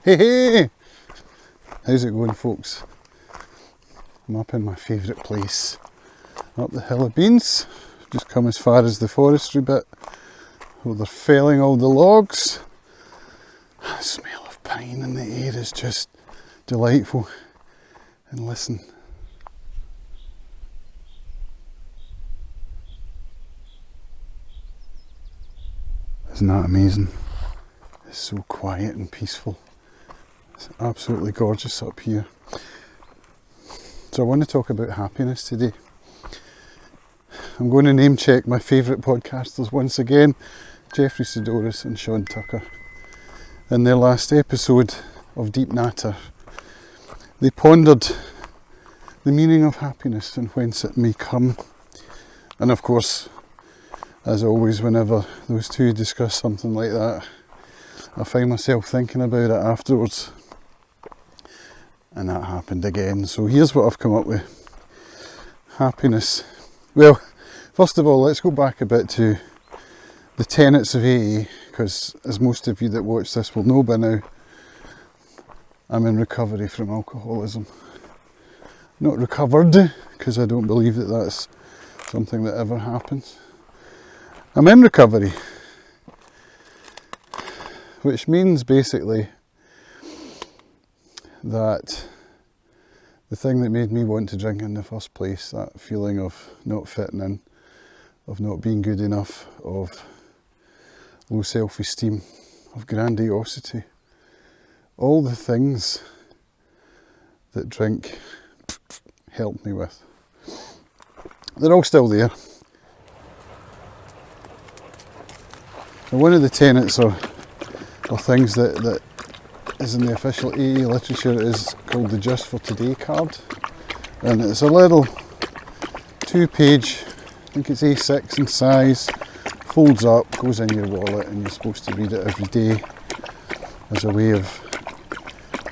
Hey! How's it going, folks? I'm up in my favourite place, up the Hill of Beans. Just come as far as the forestry bit where they're felling all the logs. The smell of pine in the air is just delightful. And listen. Isn't that amazing? It's so quiet and peaceful. It's absolutely gorgeous up here. So I want to talk about happiness today. I'm going to name check my favourite podcasters once again, Jeffrey Sidoris and Sean Tucker. In their last episode of Deep Natter, they pondered the meaning of happiness and whence it may come. And of course, as always, whenever those two discuss something like that, I find myself thinking about it afterwards. And that happened again. So here's what I've come up with. Happiness. Well, first of all, let's go back a bit to the tenets of AA, because as most of you that watch this will know by now, I'm in recovery from alcoholism. Not recovered, because I don't believe that that's something that ever happens. I'm in recovery, which means basically that the thing that made me want to drink in the first place, that feeling of not fitting in, of not being good enough, of low self-esteem, of grandiosity, all the things that drink helped me with, they're all still there. And one of the tenets or things that is in the official AA literature is called the Just for Today card, and it's a little 2-page, I think it's A6 in size, folds up, goes in your wallet, and you're supposed to read it every day as a way of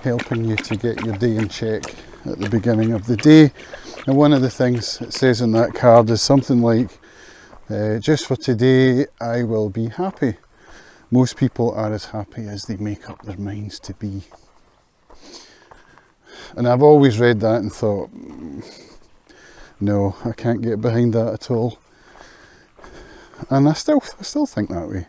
helping you to get your day in check at the beginning of the day. And one of the things it says in that card is something like, just for today I will be happy. Most people are as happy as they make up their minds to be. And I've always read that and thought, no, I can't get behind that at all. And I still think that way.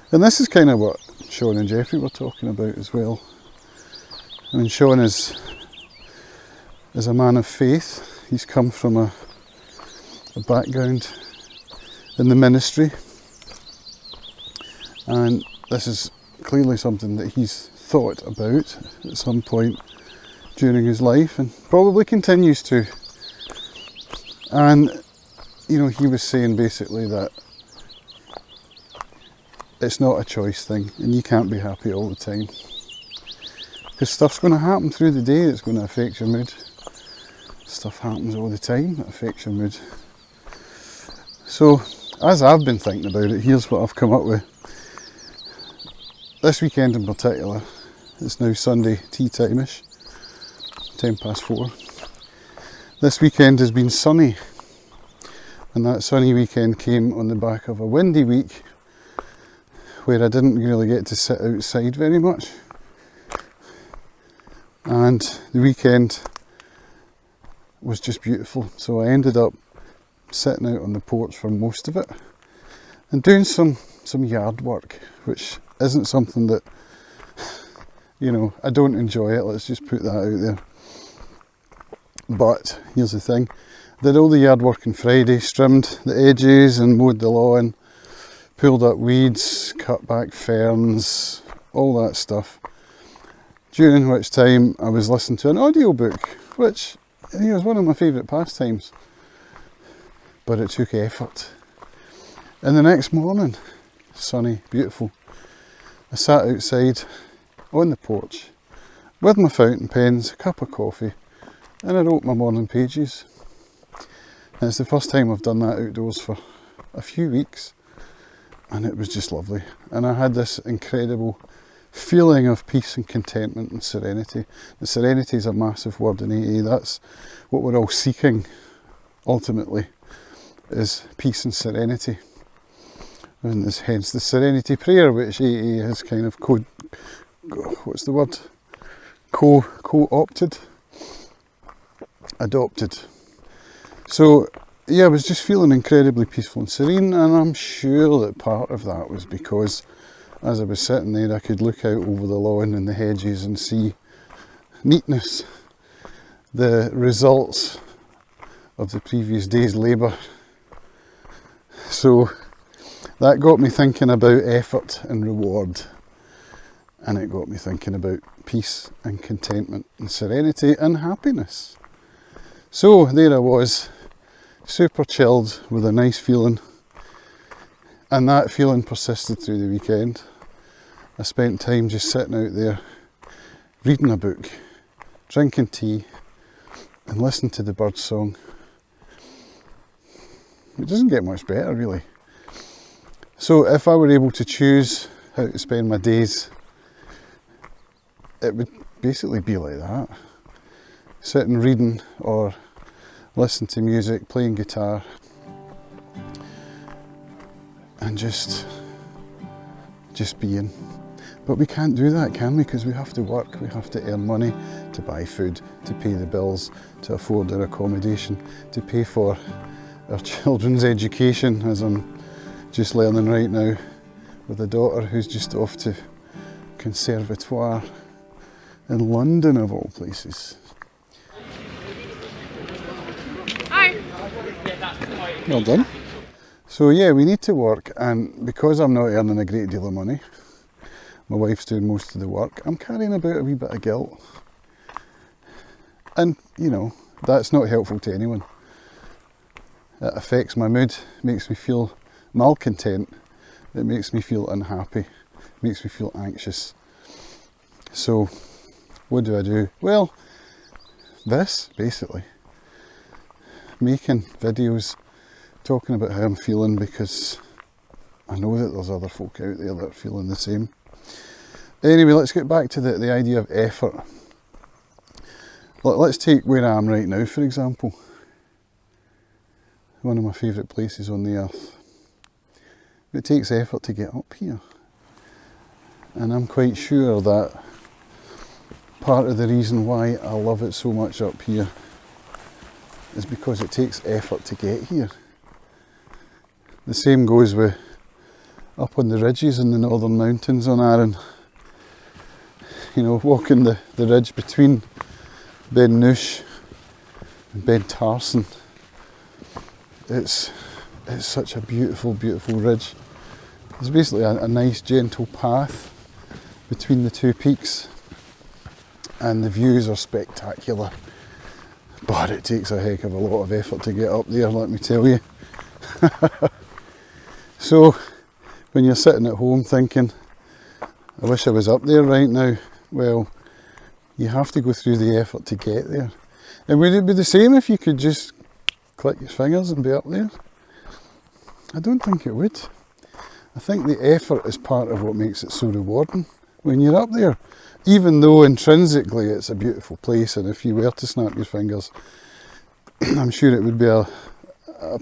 And this is kind of what Sean and Jeffrey were talking about as well. I mean, Sean is a man of faith. He's come from a background in the ministry, and this is clearly something that he's thought about at some point during his life and probably continues to. And you know, he was saying basically that it's not a choice thing, and you can't be happy all the time, because stuff's going to happen through the day that's going to affect your mood. Stuff happens all the time that affects your mood. So, as I've been thinking about it, here's what I've come up with. This weekend in particular, it's now Sunday tea time-ish, 4:10. This weekend has been sunny, and that sunny weekend came on the back of a windy week where I didn't really get to sit outside very much. And the weekend was just beautiful, so I ended up sitting out on the porch for most of it and doing some yard work, which isn't something that, you know, I don't enjoy it, let's just put that out there. But here's the thing, did all the yard work on Friday, trimmed the edges and mowed the lawn, pulled up weeds, cut back ferns, all that stuff. During which time I was listening to an audiobook, which, you know, is one of my favourite pastimes. But it took effort. And the next morning, sunny, beautiful, I sat outside on the porch with my fountain pens, a cup of coffee, and I wrote my morning pages. And it's the first time I've done that outdoors for a few weeks, and it was just lovely. And I had this incredible feeling of peace and contentment and serenity. The serenity is a massive word in AA. That's what we're all seeking ultimately, is peace and serenity. And this, hence the serenity prayer, which AA has kind of co-opted, adopted. So yeah, I was just feeling incredibly peaceful and serene, and I'm sure that part of that was because as I was sitting there I could look out over the lawn and the hedges and see neatness, the results of the previous day's labour. So that got me thinking about effort and reward, and it got me thinking about peace and contentment and serenity and happiness. So there I was, super chilled with a nice feeling, and that feeling persisted through the weekend. I spent time just sitting out there reading a book, drinking tea and listening to the bird song. It doesn't get much better really. So if I were able to choose how to spend my days, it would basically be like that. Sitting reading or listening to music, playing guitar, and just being. But we can't do that, can we? Because we have to work, we have to earn money to buy food, to pay the bills, to afford our accommodation, to pay for our children's education, as I'm just learning right now with a daughter who's just off to conservatoire in London of all places. Hi. Well done. So yeah, we need to work, and because I'm not earning a great deal of money, my wife's doing most of the work, I'm carrying about a wee bit of guilt. And, you know, that's not helpful to anyone. It affects my mood, makes me feel malcontent, it makes me feel unhappy, makes me feel anxious. So, what do? Well, this, basically. Making videos, talking about how I'm feeling, because I know that there's other folk out there that are feeling the same. Anyway, let's get back to the idea of effort. Let's take where I am right now, for example. One of my favourite places on the earth. It takes effort to get up here. And I'm quite sure that part of the reason why I love it so much up here is because it takes effort to get here. The same goes with up on the ridges in the northern mountains on Arran. You know, walking the ridge between Ben Noosh and Ben Tarson. It's such a beautiful, beautiful ridge. It's basically a nice gentle path between the two peaks, and the views are spectacular. But it takes a heck of a lot of effort to get up there, let me tell you. So when you're sitting at home thinking, I wish I was up there right now, well, you have to go through the effort to get there. And would it be the same if you could just click your fingers and be up there? I don't think it would. I think the effort is part of what makes it so rewarding when you're up there. Even though intrinsically it's a beautiful place, and if you were to snap your fingers, I'm sure it would be a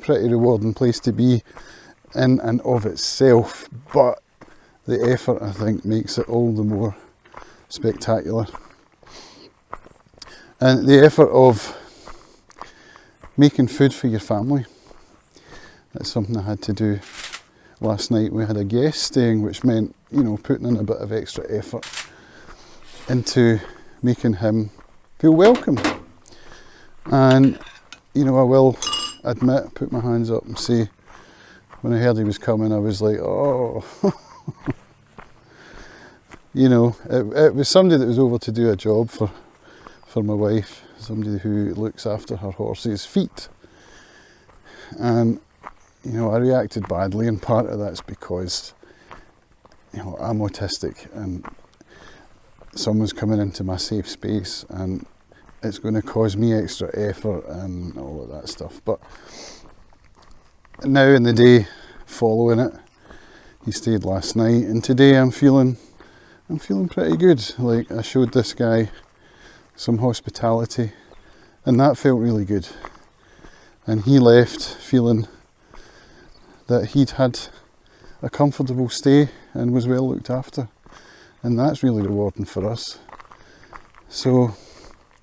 pretty rewarding place to be in and of itself. But the effort, I think, makes it all the more spectacular. And the effort of making food for your family, that's something I had to do last night. We had a guest staying, which meant, you know, putting in a bit of extra effort into making him feel welcome. And, you know, I will admit, put my hands up and say, when I heard he was coming, I was like, oh. You know, it was somebody that was over to do a job for my wife, somebody who looks after her horse's feet. And, you know, I reacted badly, and part of that's because, you know, I'm autistic and someone's coming into my safe space and it's going to cause me extra effort and all of that stuff. But now in the day following it, he stayed last night, and today I'm feeling I'm feeling pretty good. Like, I showed this guy some hospitality and that felt really good. And he left feeling that he'd had a comfortable stay and was well looked after. And that's really rewarding for us. So,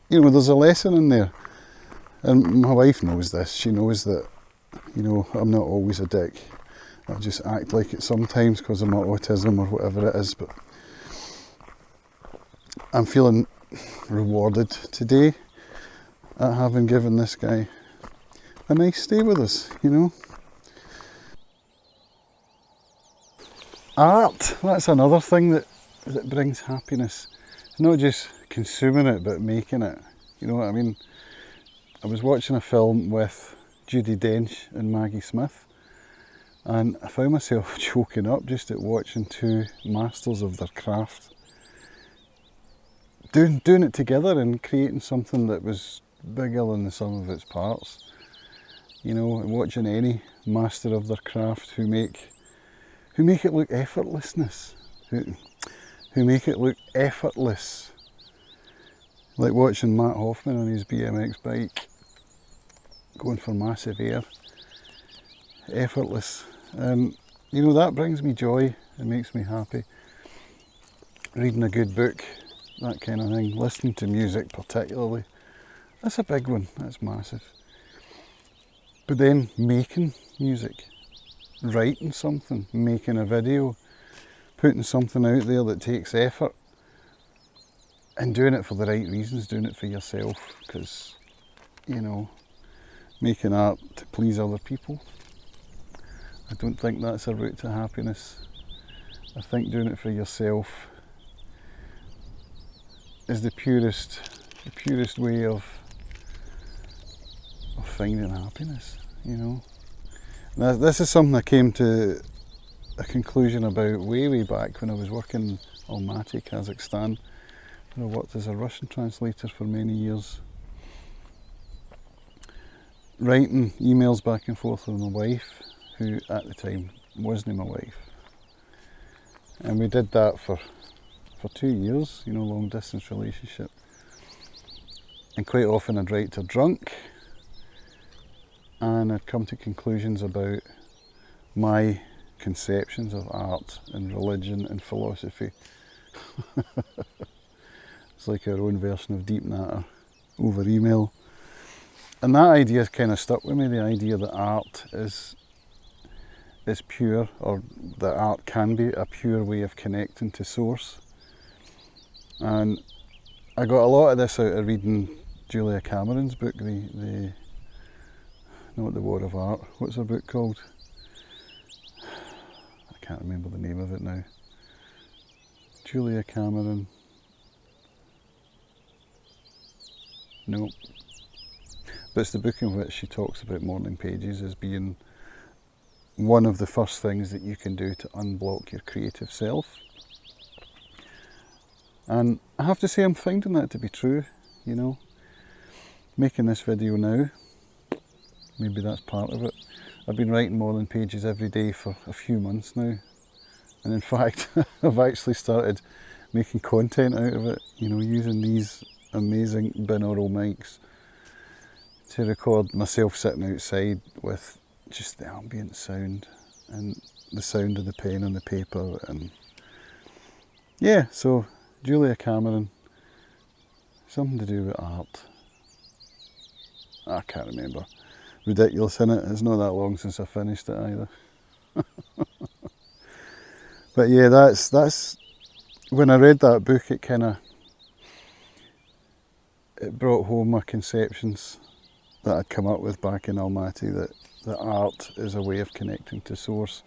you know, there's a lesson in there. And my wife knows this. She knows that, you know, I'm not always a dick. I just act like it sometimes because of my autism or whatever it is. But I'm feeling rewarded today at having given this guy a nice stay with us, you know. Art, that's another thing that brings happiness. It's not just consuming it, but making it. You know what I mean? I was watching a film with Judi Dench and Maggie Smith, and I found myself choking up just at watching two masters of their craft doing it together and creating something that was bigger than the sum of its parts. You know, watching any master of their craft who make it look effortlessness, who make it look effortless. Like watching Matt Hoffman on his BMX bike, going for massive air, effortless. You know, that brings me joy and makes me happy. Reading a good book, that kind of thing. Listening to music particularly, that's a big one, that's massive. But then making music, writing something, making a video, putting something out there that takes effort and doing it for the right reasons, doing it for yourself, because, you know, making art to please other people, I don't think that's a route to happiness. I think doing it for yourself is the purest way of finding happiness, you know. Now, this is something I came to a conclusion about way back when I was working in Almaty, Kazakhstan. I worked as a Russian translator for many years, writing emails back and forth with my wife, who at the time wasn't my wife. And we did that for 2 years, you know, long distance relationship. And quite often I'd write to her drunk, and I'd come to conclusions about my conceptions of art and religion and philosophy. It's like our own version of deep Natter over email. And that idea kind of stuck with me, the idea that art is pure, or that art can be a pure way of connecting to source. And I got a lot of this out of reading Julia Cameron's book, not The War of Art. What's her book called? I can't remember the name of it now. Julia Cameron. No. But it's the book in which she talks about morning pages as being one of the first things that you can do to unblock your creative self. And I have to say I'm finding that to be true, you know. Making this video now, maybe that's part of it. I've been writing morning pages every day for a few months now. And in fact, I've actually started making content out of it, you know, using these amazing binaural mics to record myself sitting outside with just the ambient sound and the sound of the pen and the paper. And yeah, so Julia Cameron, something to do with art. I can't remember. Ridiculous, innit? It's not that long since I finished it either. But yeah, that's when I read that book, it brought home my conceptions that I'd come up with back in Almaty, that art is a way of connecting to source,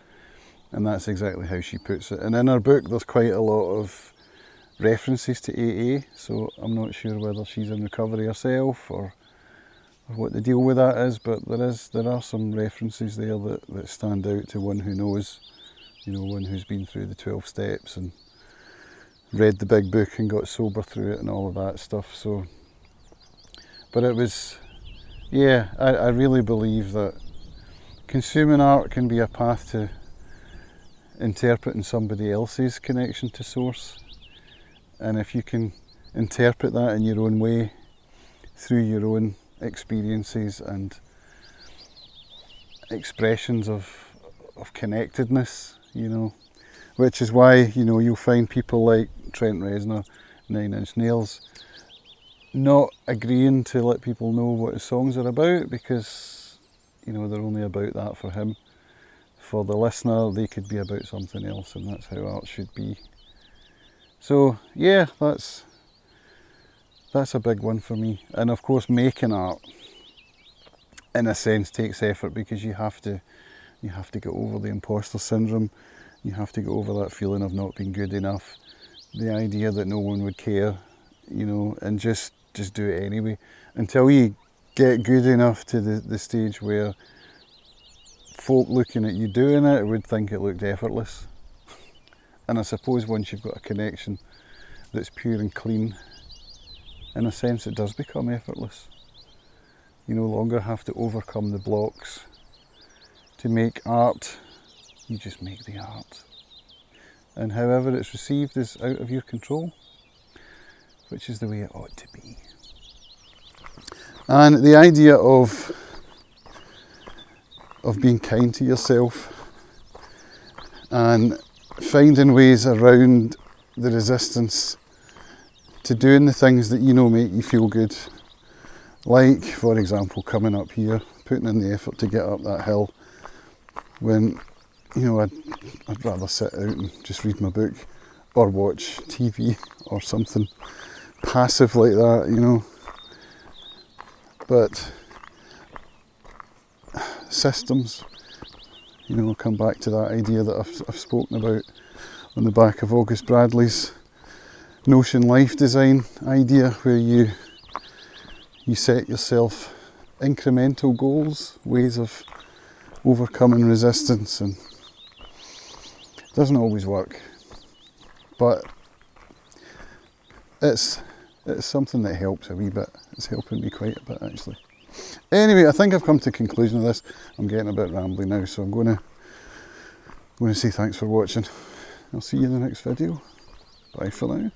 and that's exactly how she puts it. And in her book there's quite a lot of references to AA, so I'm not sure whether she's in recovery herself or what the deal with that is, but there are some references there that stand out to one who knows, you know, one who's been through the 12 steps and read the big book and got sober through it and all of that stuff. So, but it was, yeah, I really believe that consuming art can be a path to interpreting somebody else's connection to source. And if you can interpret that in your own way, through your own experiences and expressions of connectedness, you know, which is why, you know, you'll find people like Trent Reznor, 9 Inch Nails, not agreeing to let people know what his songs are about, because, you know, they're only about that for him. For the listener, they could be about something else, and that's how art should be. So yeah, that's a big one for me. And of course, making art, in a sense, takes effort, because you have to get over the imposter syndrome. You have to get over that feeling of not being good enough, the idea that no one would care, you know, and just do it anyway, until you get good enough to the stage where folk looking at you doing it would think it looked effortless. And I suppose once you've got a connection that's pure and clean, in a sense it does become effortless. You no longer have to overcome the blocks to make art, you just make the art. And however it's received is out of your control, which is the way it ought to be. And the idea of being kind to yourself and finding ways around the resistance to doing the things that you know make you feel good, like, for example, coming up here, putting in the effort to get up that hill when, you know, I'd rather sit out and just read my book or watch TV or something passive like that, you know. But systems, you know, come back to that idea that I've spoken about on the back of August Bradley's Notion life design idea, where you set yourself incremental goals, ways of overcoming resistance, and it doesn't always work, but it's something that helps a wee bit. It's helping me quite a bit, actually. Anyway, I think I've come to the conclusion of this. I'm getting a bit rambly now, so I'm going to say thanks for watching. I'll see you in the next video. Bye for now.